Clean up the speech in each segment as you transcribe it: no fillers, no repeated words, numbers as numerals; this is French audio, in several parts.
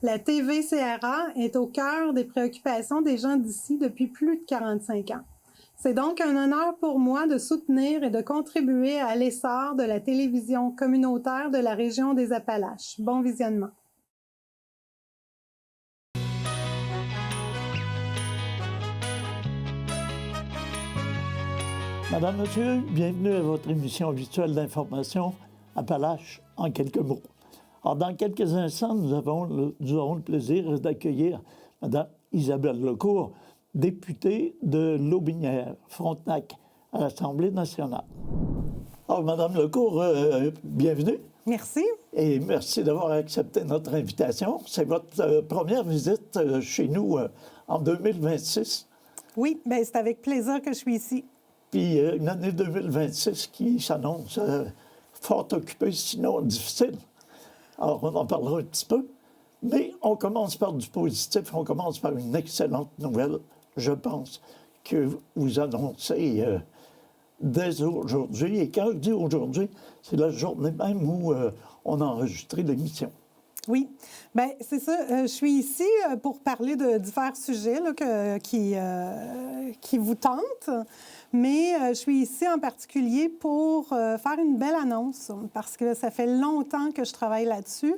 La TV-CRA est au cœur des préoccupations des gens d'ici depuis plus de 45 ans. C'est donc un honneur pour moi de soutenir et de contribuer à l'essor de la télévision communautaire de la région des Appalaches. Bon visionnement. Madame, Monsieur, bienvenue à votre émission habituelle d'information Appalaches en quelques mots. Alors, dans quelques instants, nous aurons le plaisir d'accueillir Mme Isabelle Lecourt, députée de Lotbinière, Frontenac, à l'Assemblée nationale. Alors, Mme Lecourt, bienvenue. Merci. Et merci d'avoir accepté notre invitation. C'est votre première visite chez nous en 2026. Oui, bien, c'est avec plaisir que je suis ici. Puis une année 2026 qui s'annonce fort occupée, sinon difficile. Alors, on en parlera un petit peu. Mais on commence par du positif. On commence par une excellente nouvelle, je pense, que vous annoncez dès aujourd'hui. Et quand je dis aujourd'hui, c'est la journée même où on a enregistré l'émission. Oui, bien, c'est ça. Je suis ici pour parler de divers sujets là, qui vous tentent, mais je suis ici en particulier pour faire une belle annonce, parce que ça fait longtemps que je travaille là-dessus.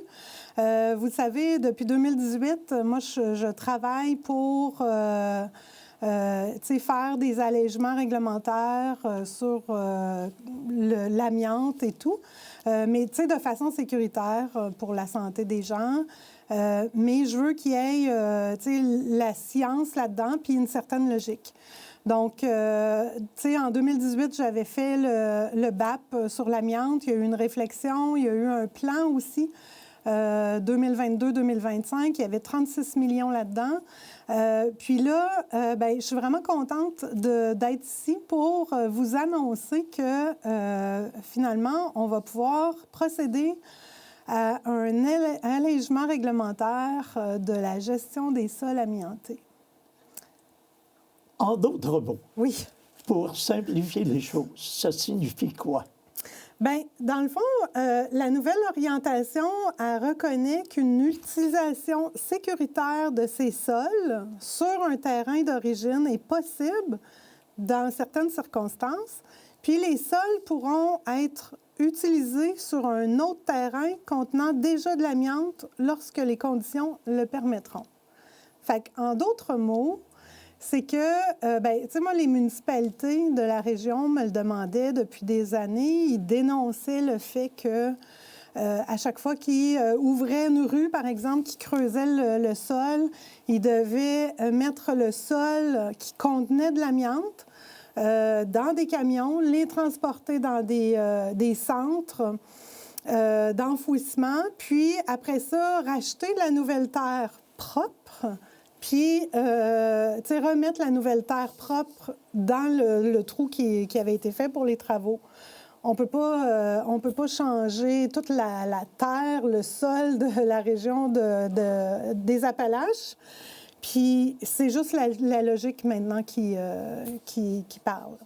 Vous savez, depuis 2018, moi, je travaille pour faire des allègements réglementaires sur l'amiante et tout. Mais de façon sécuritaire pour la santé des gens. Mais je veux qu'il y ait la science là-dedans puis une certaine logique. Donc, en 2018, j'avais fait le BAP sur l'amiante. Il y a eu une réflexion, il y a eu un plan aussi. 2022-2025, il y avait 36 millions là-dedans. Puis là, je suis vraiment contente d'être ici pour vous annoncer que finalement, on va pouvoir procéder à un allègement réglementaire de la gestion des sols amiantés. En d'autres mots, oui, pour simplifier les choses, ça signifie quoi? Bien, dans le fond, la nouvelle orientation, elle reconnaît qu'une utilisation sécuritaire de ces sols sur un terrain d'origine est possible dans certaines circonstances, puis les sols pourront être utilisés sur un autre terrain contenant déjà de l'amiante lorsque les conditions le permettront. Fait qu'en d'autres mots, c'est que, moi, les municipalités de la région me le demandaient depuis des années. Ils dénonçaient le fait que, à chaque fois qu'ils ouvraient une rue, par exemple, qui creusait le sol, ils devaient mettre le sol qui contenait de l'amiante dans des camions, les transporter dans des centres d'enfouissement, puis après ça, racheter de la nouvelle terre propre, puis remettre la nouvelle terre propre dans le trou qui avait été fait pour les travaux. On peut pas changer toute la terre, le sol de la région des Appalaches. Puis c'est juste la logique maintenant qui parle.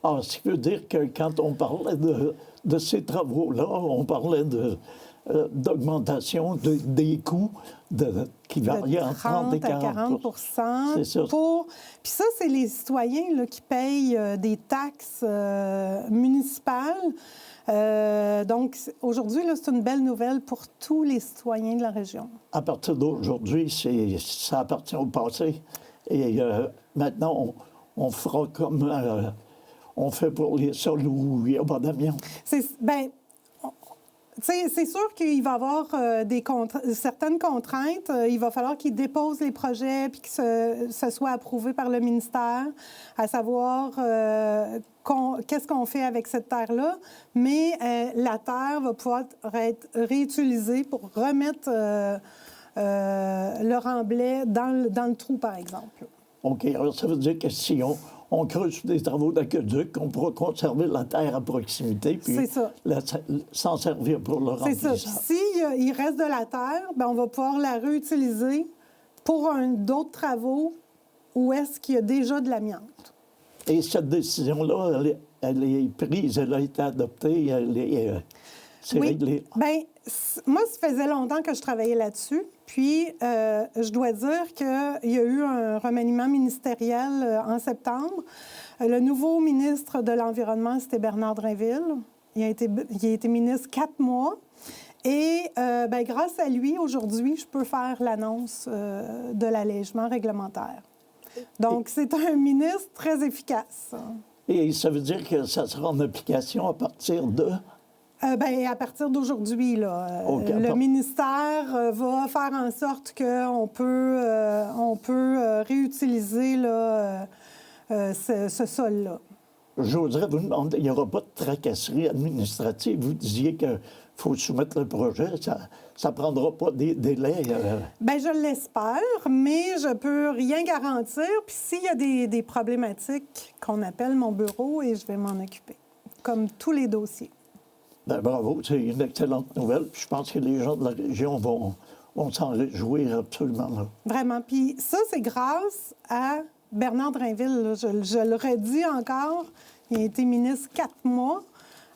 Alors, ce qui veut dire que quand on parlait de ces travaux-là, on parlait d'augmentation des coûts qui variaient entre 30 et 40 C'est ça. Puis ça, c'est les citoyens là, qui payent des taxes municipales. Donc, aujourd'hui, là, c'est une belle nouvelle pour tous les citoyens de la région. À partir d'aujourd'hui, ça appartient au passé. Et maintenant, on fera comme on fait pour les sols où il n'y a pas d'amiante. C'est sûr qu'il va y avoir certaines contraintes. Il va falloir qu'ils déposent les projets puis que ce soit approuvé par le ministère, à savoir qu'est-ce qu'on fait avec cette terre-là. Mais la terre va pouvoir être réutilisée pour remettre le remblai dans le trou, par exemple. OK. Alors, ça veut dire que si on creuse des travaux d'aqueduc, on pourra conserver la terre à proximité, puis s'en servir pour le remplissage. C'est ça. S'il reste de la terre, bien, on va pouvoir la réutiliser pour d'autres travaux où est-ce qu'il y a déjà de l'amiante. Et cette décision-là, elle est prise, elle a été adoptée, C'est Oui. réglé. Bien, moi, ça faisait longtemps que je travaillais là-dessus. Puis, je dois dire qu'il y a eu un remaniement ministériel en septembre. Le nouveau ministre de l'Environnement, c'était Bernard Drinville. Il a été ministre 4 mois. Et bien, grâce à lui, aujourd'hui, je peux faire l'annonce de l'allègement réglementaire. Donc, c'est un ministre très efficace. Et ça veut dire que ça sera en application à partir de... Bien, à partir d'aujourd'hui, là, OK, le ministère va faire en sorte qu'on peut réutiliser là, ce sol-là. J'oserais vous demander, il n'y aura pas de tracasserie administrative. Vous disiez qu'il faut soumettre le projet. Ça ne prendra pas des délais. Bien, je l'espère, mais je ne peux rien garantir. Puis s'il y a des problématiques, qu'on appelle mon bureau et je vais m'en occuper, comme tous les dossiers. Bien, bravo, c'est une excellente nouvelle. Puis je pense que les gens de la région vont s'en réjouir absolument. Là. Vraiment. Puis ça, c'est grâce à Bernard Drinville. Là. Je le redis encore, il a été ministre 4 mois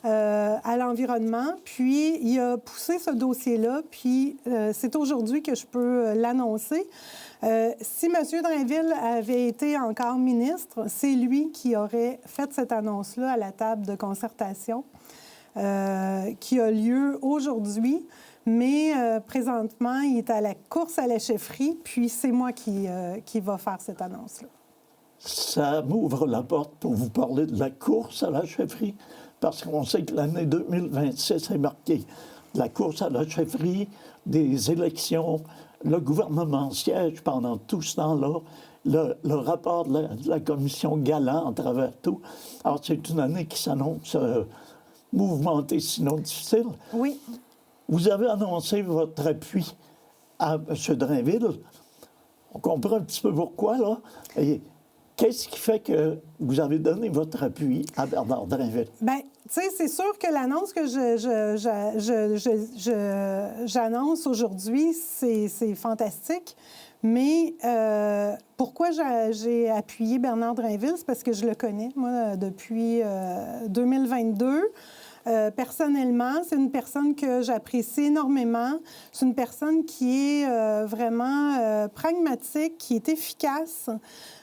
à l'Environnement, puis il a poussé ce dossier-là, puis c'est aujourd'hui que je peux l'annoncer. Si M. Drinville avait été encore ministre, c'est lui qui aurait fait cette annonce-là à la table de concertation qui a lieu aujourd'hui. Mais présentement, il est à la course à la chefferie, puis c'est moi qui va faire cette annonce-là. Ça m'ouvre la porte pour vous parler de la course à la chefferie, parce qu'on sait que l'année 2026 est marquée. La course à la chefferie, des élections, le gouvernement siège pendant tout ce temps-là, le rapport de la commission Galland à travers tout. Alors, c'est une année qui s'annonce mouvementée, sinon difficile. Oui. Vous avez annoncé votre appui à M. Drinville. On comprend un petit peu pourquoi, là. Et qu'est-ce qui fait que vous avez donné votre appui à Bernard Drinville? Bien, tu sais, c'est sûr que l'annonce que j'annonce aujourd'hui, c'est fantastique. Mais pourquoi j'ai appuyé Bernard Drinville? C'est parce que je le connais, moi, depuis 2022. Personnellement, c'est une personne que j'apprécie énormément. C'est une personne qui est vraiment pragmatique, qui est efficace,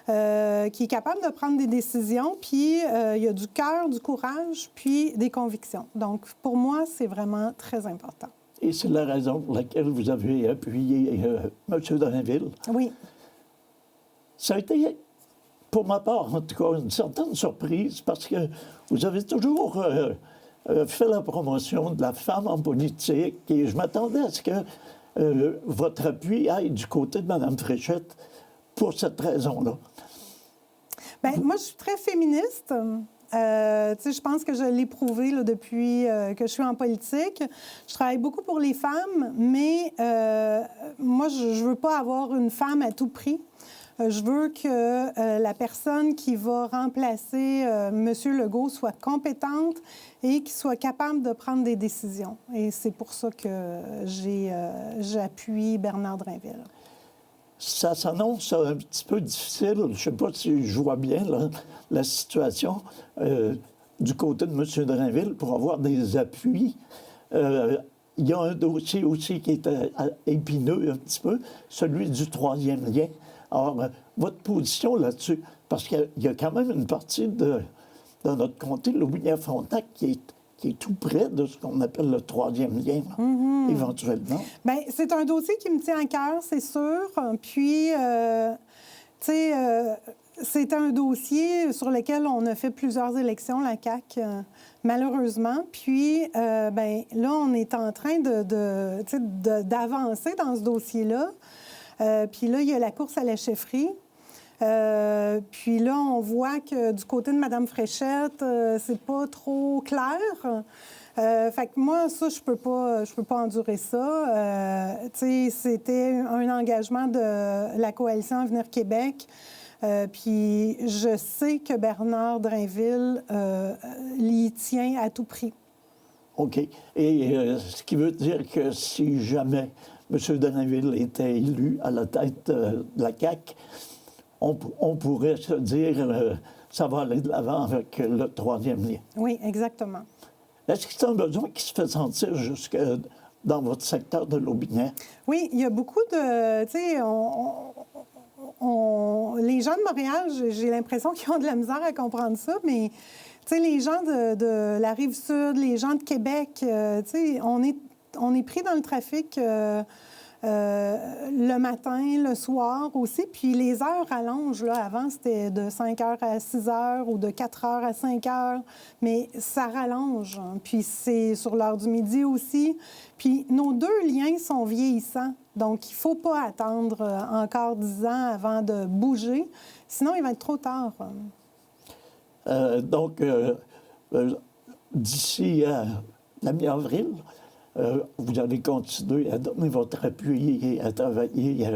qui est capable de prendre des décisions, puis il y a du cœur, du courage, puis des convictions. Donc, pour moi, c'est vraiment très important. Et c'est la raison pour laquelle vous avez appuyé M. Drinville. Oui. Ça a été, pour ma part, en tout cas, une certaine surprise, parce que vous avez toujours fait la promotion de la femme en politique, et je m'attendais à ce que votre appui aille du côté de Mme Fréchette pour cette raison-là. Bien, moi, je suis très féministe. Tu sais, je pense que je l'ai prouvé là, depuis que je suis en politique. Je travaille beaucoup pour les femmes, mais moi, je ne veux pas avoir une femme à tout prix. Je veux que la personne qui va remplacer M. Legault soit compétente et qu'il soit capable de prendre des décisions. Et c'est pour ça que j'appuie Bernard Drinville. Ça s'annonce un petit peu difficile. Je ne sais pas si je vois bien là, la situation du côté de M. Drinville pour avoir des appuis. Il y a un dossier aussi qui est épineux un petit peu, celui du troisième lien. Alors, votre position là-dessus, parce qu'il y a quand même une partie de notre comté, Louis-Frontenac, qui est tout près de ce qu'on appelle le troisième lien, là, éventuellement. Bien, c'est un dossier qui me tient à cœur, c'est sûr. Puis, tu sais, c'est un dossier sur lequel on a fait plusieurs élections, la CAQ, malheureusement. Puis, bien, là, on est en train d'avancer dans ce dossier-là. Puis là, il y a la course à la chefferie. Puis là, on voit que du côté de Mme Fréchette, c'est pas trop clair. Fait que moi, ça, je peux pas endurer ça. Tu sais, c'était un engagement de la Coalition Avenir Québec. Puis je sais que Bernard Drinville l'y tient à tout prix. OK. Et ce qui veut dire que si jamais M. Drinville était élu à la tête de la CAQ, on pourrait se dire ça va aller de l'avant avec le troisième lien. Oui, exactement. Est-ce que c'est un besoin qui se fait sentir jusque dans votre secteur de l'Aubinière? Oui, il y a beaucoup de... Tu sais, les gens de Montréal, j'ai l'impression qu'ils ont de la misère à comprendre ça, mais tu sais, les gens de la Rive-Sud, les gens de Québec, tu sais, on est pris dans le trafic le matin, le soir aussi, puis les heures rallongent. Là. Avant, c'était de 5 heures à 6 heures ou de 4 heures à 5 heures, mais ça rallonge. Puis c'est sur l'heure du midi aussi. Puis nos deux liens sont vieillissants, donc il ne faut pas attendre encore 10 ans avant de bouger, sinon il va être trop tard. Donc, d'ici à la mi-avril, vous allez continuer à donner votre appui et à travailler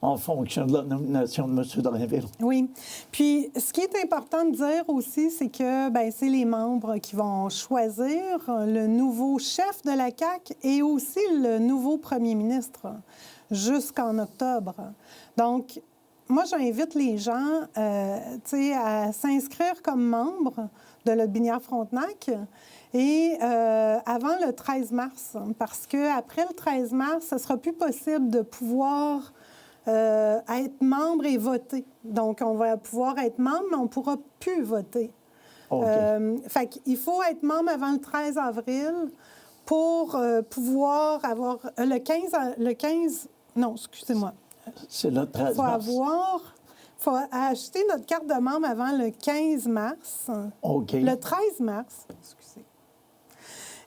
en fonction de la nomination de M. Drainville. Oui. Puis, ce qui est important de dire aussi, c'est que c'est les membres qui vont choisir le nouveau chef de la CAQ et aussi le nouveau premier ministre jusqu'en octobre. Donc, moi, j'invite les gens à s'inscrire comme membres de l'Aubinière-Frontenac et avant le 13 mars, parce qu'après le 13 mars, ce ne sera plus possible de pouvoir être membre et voter. Donc, on va pouvoir être membre, mais on ne pourra plus voter. Okay. Fait qu'il faut être membre avant le 13 avril pour pouvoir avoir le 15... Non, excusez-moi. C'est le 13 mars. Il faut acheter notre carte de membre avant le 15 mars. OK. Le 13 mars, excusez.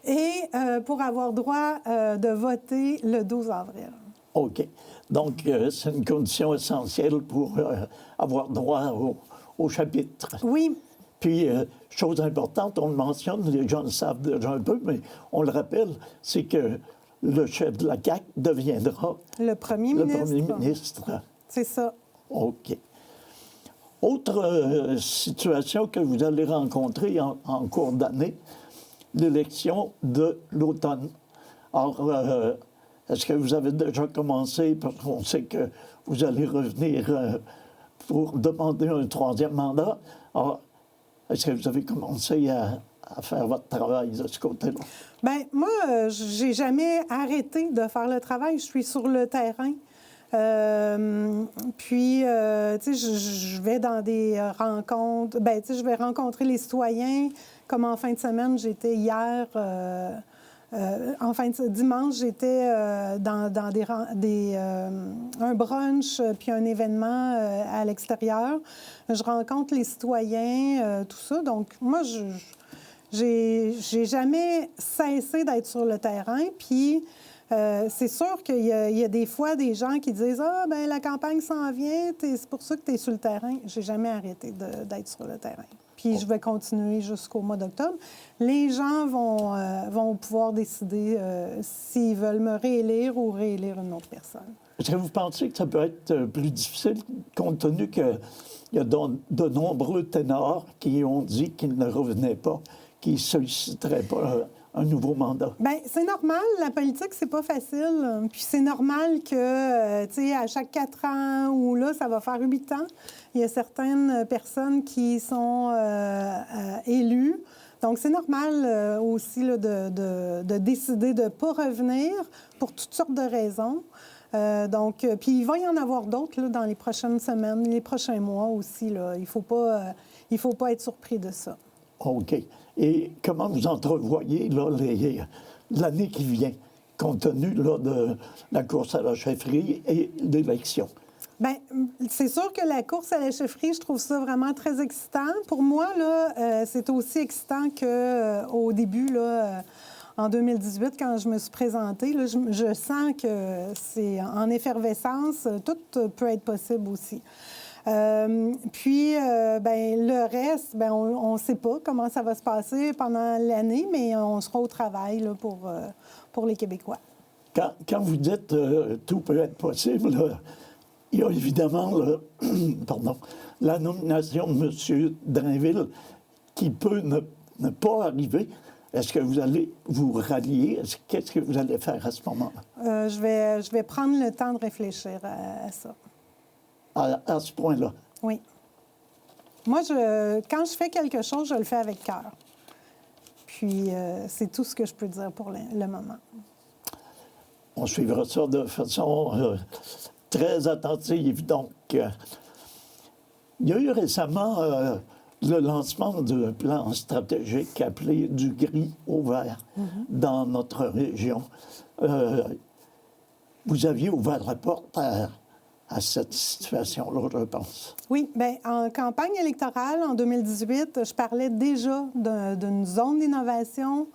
Et pour avoir droit de voter le 12 avril. OK. Donc, c'est une condition essentielle pour avoir droit au chapitre. Oui. Puis, chose importante, on le mentionne, les gens le savent déjà un peu, mais on le rappelle, c'est que le chef de la CAQ deviendra le premier ministre. C'est ça. OK. Autre situation que vous allez rencontrer en cours d'année, l'élection de l'automne. Alors, est-ce que vous avez déjà commencé, parce qu'on sait que vous allez revenir pour demander un troisième mandat. Alors, est-ce que vous avez commencé à faire votre travail de ce côté-là? Bien, moi, j'ai jamais arrêté de faire le travail. Je suis sur le terrain. Puis, tu sais, je vais dans des rencontres. Bien, tu sais, je vais rencontrer les citoyens. Comme en fin de semaine, j'étais hier... dimanche, j'étais dans un brunch puis un événement à l'extérieur. Je rencontre les citoyens, tout ça. Donc, moi, j'ai jamais cessé d'être sur le terrain. Puis, c'est sûr qu'il y a des fois des gens qui disent « Ah, bien, la campagne s'en vient, c'est pour ça que tu es sur le terrain. » J'ai jamais arrêté d'être sur le terrain. Puis je vais continuer jusqu'au mois d'octobre. Les gens vont pouvoir décider s'ils veulent me réélire ou réélire une autre personne. Est-ce que vous pensez que ça peut être plus difficile, compte tenu qu'il y a de nombreux ténors qui ont dit qu'ils ne revenaient pas, qu'ils ne solliciteraient pas un nouveau mandat? Bien, c'est normal. La politique, c'est pas facile. Puis c'est normal que, tu sais, à chaque 4 ans ou là, ça va faire 8 ans, il y a certaines personnes qui sont élues. Donc, c'est normal aussi là, de décider de ne pas revenir pour toutes sortes de raisons. Donc, puis il va y en avoir d'autres là, dans les prochaines semaines, les prochains mois aussi. Là. Il ne faut pas être surpris de ça. OK. Et comment vous entrevoyez là, l'année qui vient, compte tenu là, de la course à la chefferie et l'élection? Bien, c'est sûr que la course à la chefferie, je trouve ça vraiment très excitant. Pour moi, là, c'est aussi excitant qu'au début, là, en 2018, quand je me suis présentée, là, je sens que c'est en effervescence. Tout peut être possible aussi. Puis, le reste, on ne sait pas comment ça va se passer pendant l'année, mais on sera au travail là, pour les Québécois. Quand vous dites tout peut être possible, là, il y a évidemment la nomination de M. Drainville qui peut ne pas arriver. Est-ce que vous allez vous rallier? Qu'est-ce que vous allez faire à ce moment-là? Je vais prendre le temps de réfléchir à ça. À ce point-là? Oui. Moi, quand je fais quelque chose, je le fais avec cœur. Puis, c'est tout ce que je peux dire pour le moment. On suivra ça de façon très attentive. Donc, il y a eu récemment le lancement d'un plan stratégique appelé du gris au vert dans notre région. Vous aviez ouvert la porte à cette situation-là, je pense. Oui, bien, en campagne électorale, en 2018, je parlais déjà d'une zone d'innovation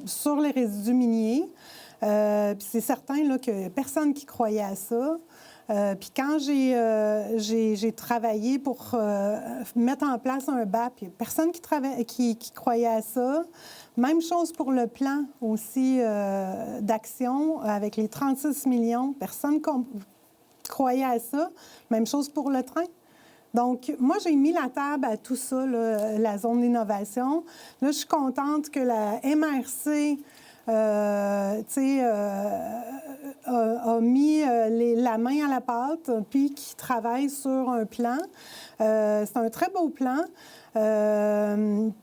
sur les résidus miniers. Puis c'est certain là, que personne qui croyait à ça. Puis quand j'ai travaillé pour mettre en place un BAP, il n'y a personne qui croyait à ça. Même chose pour le plan aussi d'action avec les 36 millions. Personne croyait à ça. Même chose pour le train. Donc, moi, j'ai mis la table à tout ça, là, la zone d'innovation. Là, je suis contente que la MRC a mis la main à la pâte, puis qui travaille sur un plan. C'est un très beau plan.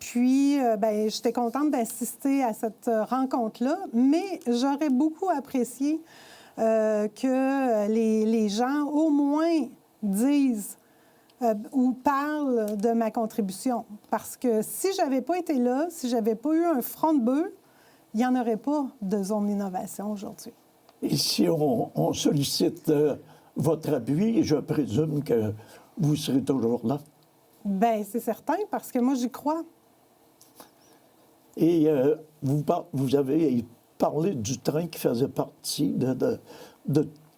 Puis, j'étais contente d'assister à cette rencontre-là, mais j'aurais beaucoup apprécié que les gens, au moins, disent ou parlent de ma contribution. Parce que si je n'avais pas été là, si je n'avais pas eu un front de bœuf, il n'y en aurait pas de zone d'innovation aujourd'hui. Et si on sollicite votre appui, je présume que vous serez toujours là? Bien, c'est certain, parce que moi, j'y crois. Et vous avez parlé du train qui faisait partie de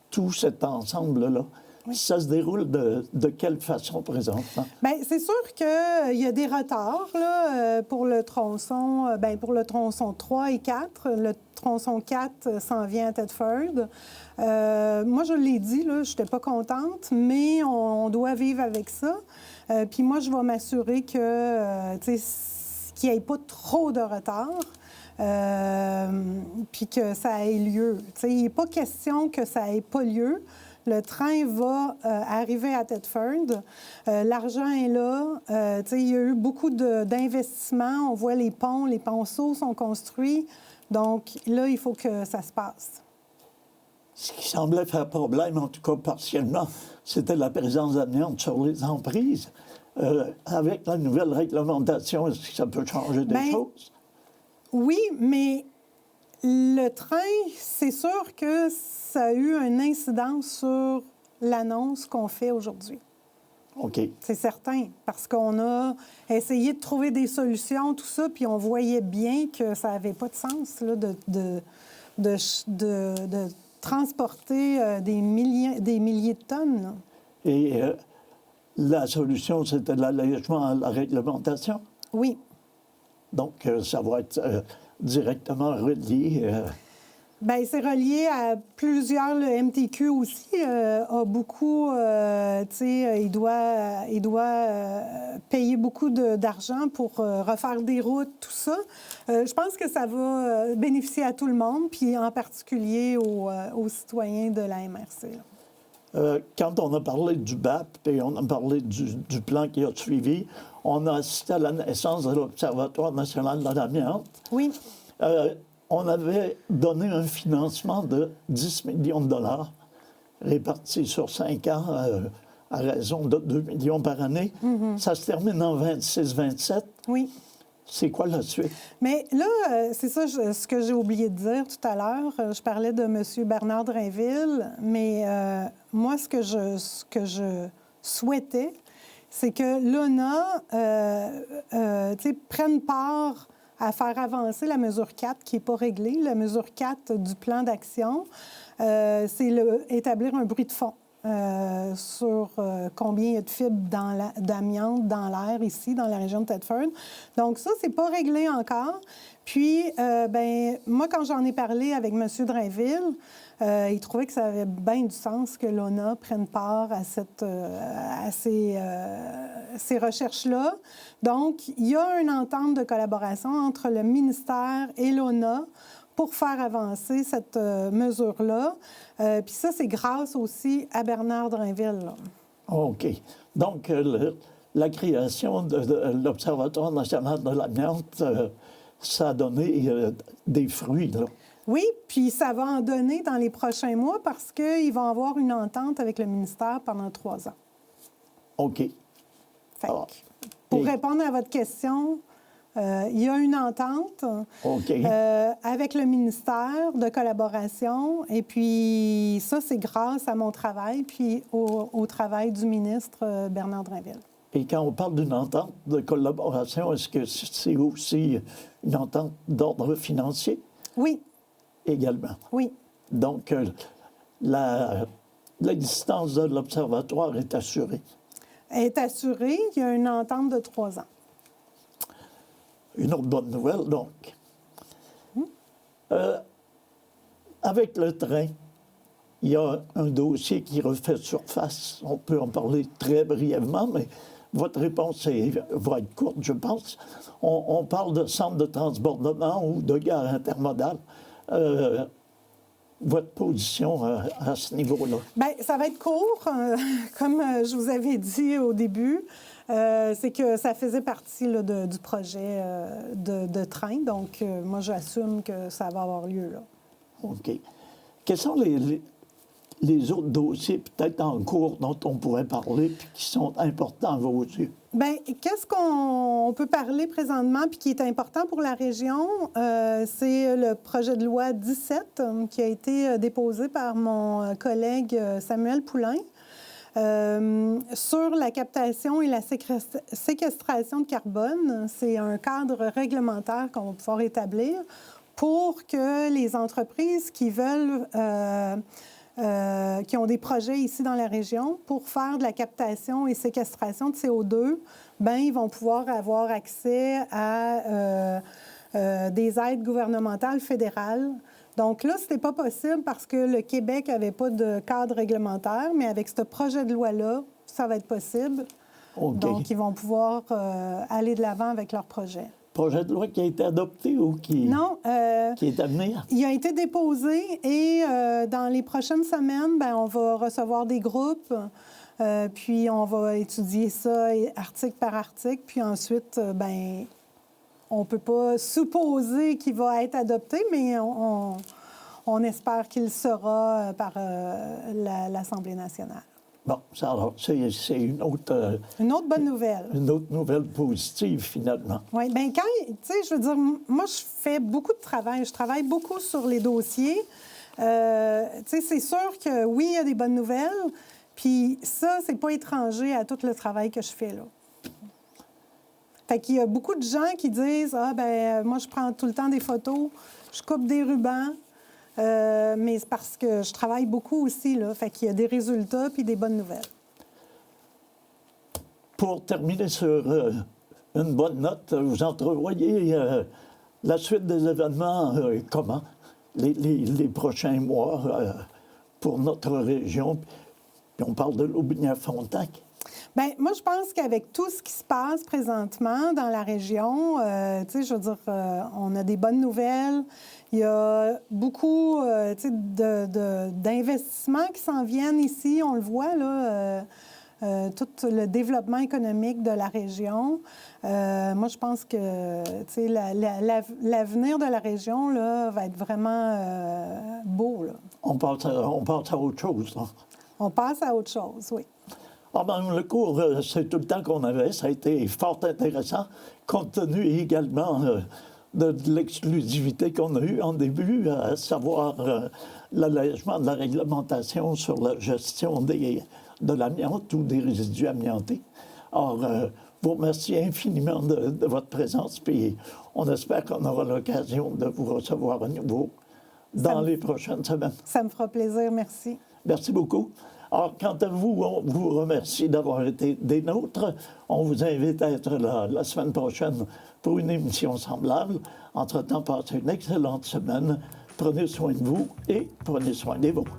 tout cet ensemble-là. Oui. Ça se déroule de quelle façon présentement? Bien, c'est sûr qu'il y a des retards là, pour le tronçon, pour le tronçon 3 et 4. Le tronçon 4 s'en vient à Thetford. Moi, je l'ai dit, là, je n'étais pas contente, mais on doit vivre avec ça. Puis moi, je vais m'assurer que, qu'il n'y ait pas trop de retard. Puis que ça ait lieu. Il n'est pas question que ça n'ait pas lieu. Le train va arriver à Thetford. L'argent est là. Il y a eu beaucoup d'investissements. On voit les ponceaux sont construits. Donc là, il faut que ça se passe. Ce qui semblait faire problème, en tout cas partiellement, c'était la présence d'amiante sur les emprises. Avec la nouvelle réglementation, est-ce que ça peut changer des choses? Oui, mais le train, c'est sûr que ça a eu une incidence sur l'annonce qu'on fait aujourd'hui. OK. C'est certain, parce qu'on a essayé de trouver des solutions, tout ça, puis on voyait bien que ça n'avait pas de sens là, de transporter des milliers de tonnes. Là. Et la solution, c'était l'allègement à la réglementation? Oui. Donc, ça va être directement relié. Bien, c'est relié à plusieurs. Le MTQ aussi a beaucoup, il doit payer beaucoup d'argent pour refaire des routes, tout ça. Je pense que ça va bénéficier à tout le monde, puis en particulier aux citoyens de la MRC. Quand on a parlé du BAP et on a parlé du plan qui a suivi, on a assisté à la naissance de l'Observatoire national de l'amiante. Oui. On avait donné un financement de 10 millions de dollars répartis sur 5 ans à raison de 2 millions par année. Mm-hmm. Ça se termine en 26-27. Oui. C'est quoi la suite? Mais là, c'est ça ce que j'ai oublié de dire tout à l'heure. Je parlais de M. Bernard Drainville, mais moi, ce que je souhaitais, c'est que l'ONA prenne part à faire avancer la mesure 4 qui n'est pas réglée. La mesure 4 du plan d'action, c'est établir un bruit de fond sur combien il y a de fibres d'amiante dans l'air ici, dans la région de Thetford. Donc ça, c'est pas réglé encore. Puis, moi, quand j'en ai parlé avec M. Drainville, il trouvait que ça avait bien du sens que l'ONA prenne part à ces recherches-là. Donc, il y a une entente de collaboration entre le ministère et l'ONA pour faire avancer cette mesure-là. Puis ça, c'est grâce aussi à Bernard Drainville. Là. OK. Donc, la création de l'Observatoire national de l'amiante, ça a donné des fruits, là. Oui, puis ça va en donner dans les prochains mois parce qu'ils vont avoir une entente avec le ministère pendant 3 ans. OK. Fait Ah. que, pour Et- répondre à votre question, il y a une entente OK. avec le ministère de collaboration. Et puis ça, c'est grâce à mon travail puis au travail du ministre Bernard Drinville. Et quand on parle d'une entente de collaboration, est-ce que c'est aussi une entente d'ordre financier Oui, également? oui. Donc, l'existence de l'Observatoire est assurée. Elle est assurée. Il y a une entente de 3 ans. Une autre bonne nouvelle, donc. Avec le train, il y a un dossier qui refait surface. On peut en parler très brièvement, mais votre réponse va être courte, je pense. On parle de centre de transbordement ou de gare intermodale. Votre position à ce niveau-là? Bien, ça va être court. Comme je vous avais dit au début, c'est que ça faisait partie là, du projet de train. Donc, moi, j'assume que ça va avoir lieu là. OK. Quels sont les autres dossiers, peut-être en cours, dont on pourrait parler puis qui sont importants à vos yeux? Bien, qu'est-ce qu'on peut parler présentement puis qui est important pour la région? C'est le projet de loi 17 qui a été déposé par mon collègue Samuel Poulain sur la captation et la séquestration de carbone. C'est un cadre réglementaire qu'on va pouvoir établir pour que les entreprises qui veulent qui ont des projets ici dans la région pour faire de la captation et séquestration de CO2, bien, ils vont pouvoir avoir accès à des aides gouvernementales fédérales. Donc là, ce n'était pas possible parce que le Québec n'avait pas de cadre réglementaire, mais avec ce projet de loi-là, ça va être possible. OK. Donc, ils vont pouvoir aller de l'avant avec leur projet. Projet de loi qui a été adopté ou qui est à venir? Il a été déposé et dans les prochaines semaines, bien, on va recevoir des groupes, puis on va étudier ça article par article, puis ensuite, bien, on ne peut pas supposer qu'il va être adopté, mais on espère qu'il sera par l'Assemblée nationale. Bon, ça, alors, c'est une autre bonne nouvelle. Une autre nouvelle positive, finalement. Oui, bien, tu sais, je veux dire, moi, je fais beaucoup de travail. Je travaille beaucoup sur les dossiers. Tu sais, c'est sûr que, oui, il y a des bonnes nouvelles. Puis ça, c'est pas étranger à tout le travail que je fais, là. Fait qu'il y a beaucoup de gens qui disent « Ah, ben moi, je prends tout le temps des photos, je coupe des rubans. » mais c'est parce que je travaille beaucoup aussi, là. Fait qu'il y a des résultats puis des bonnes nouvelles. Pour terminer sur une bonne note, vous entrevoyez la suite des événements comment? Les prochains mois pour notre région. Puis on parle de Lotbinière-Frontenac. Bien, moi, je pense qu'avec tout ce qui se passe présentement dans la région, tu sais, je veux dire, on a des bonnes nouvelles. Il y a beaucoup, tu sais, d'investissements qui s'en viennent ici. On le voit, là, tout le développement économique de la région. Moi, je pense que, tu sais, l'avenir de la région, là, va être vraiment beau, là. On passe à autre chose, là. On passe à autre chose, oui. Ah ben, le cours, c'est tout le temps qu'on avait. Ça a été fort intéressant, compte tenu également de l'exclusivité qu'on a eue en début, à savoir l'allègement de la réglementation sur la gestion de l'amiante ou des résidus amiantés. Alors, vous remercie infiniment de votre présence, puis on espère qu'on aura l'occasion de vous recevoir à nouveau dans les prochaines semaines. Ça me fera plaisir, merci. Merci beaucoup. Alors, quant à vous, on vous remercie d'avoir été des nôtres. On vous invite à être là la semaine prochaine pour une émission semblable. Entre-temps, passez une excellente semaine. Prenez soin de vous et prenez soin des vôtres.